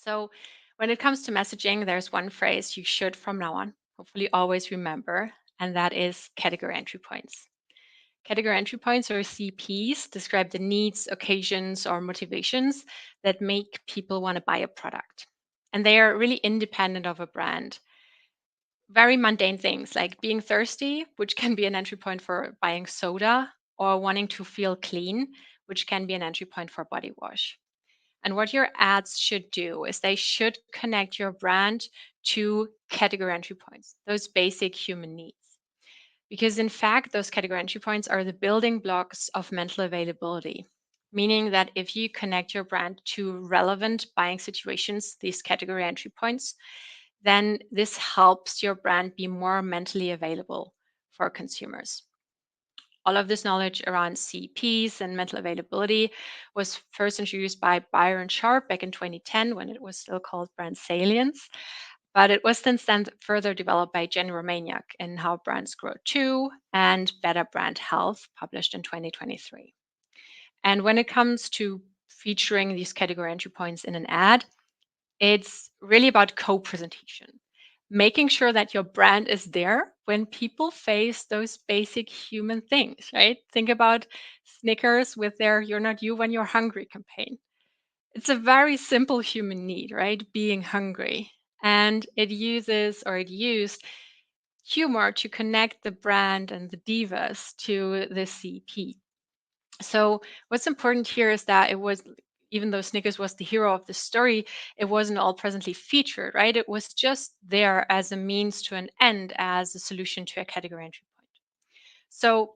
So, when it comes to messaging, there's one phrase you should from now on hopefully always remember, and that is category entry points. Category entry points, or CPs, describe the needs, occasions, or motivations that make people want to buy a product. And they are really independent of a brand. Very mundane things like being thirsty, which can be an entry point for buying soda, or wanting to feel clean, which can be an entry point for body wash. And what your ads should do is they should connect your brand to category entry points, those basic human needs. Because in fact, those category entry points are the building blocks of mental availability, meaning that if you connect your brand to relevant buying situations, these category entry points, then this helps your brand be more mentally available for consumers. All of this knowledge around CPs and mental availability was first introduced by Byron Sharp back in 2010 when it was still called brand salience. But it was since then further developed by Jen Romaniak in How Brands Grow Too and Better Brand Health, published in 2023. And when it comes to featuring these category entry points in an ad, it's really about co presentation, making sure that your brand is there when people face those basic human things, right? Think about Snickers with their You're Not You When You're Hungry campaign. It's a very simple human need, right? Being hungry. And it used humor to connect the brand and the divas to the CP. So what's important here is that it was, even though Snickers was the hero of the story, it wasn't all presently featured, right? It was just there as a means to an end, as a solution to a category entry point. So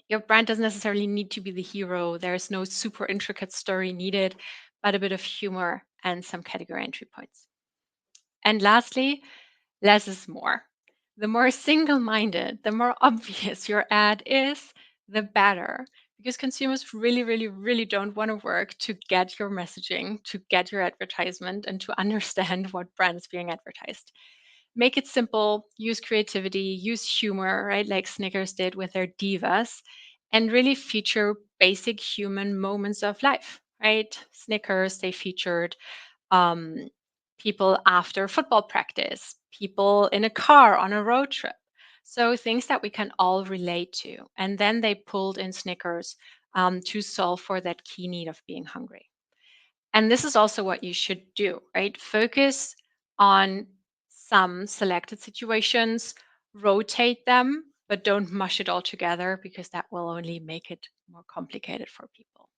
your brand doesn't necessarily need to be the hero. There's no super intricate story needed, but a bit of humor and some category entry points. And lastly, less is more. The more single minded, the more obvious your ad is, the better. Because consumers really, really, really don't want to work to get your messaging, to get your advertisement, and to understand what brand is being advertised. Make it simple, use creativity, use humor, right? Like Snickers did with their divas, and really feature basic human moments of life, right? Snickers, they featured um, people after football practice, people in a car on a road trip. So things that we can all relate to. And then they pulled in Snickers to solve for that key need of being hungry. And this is also what you should do, right? Focus on some selected situations, rotate them, but don't mush it all together because that will only make it more complicated for people.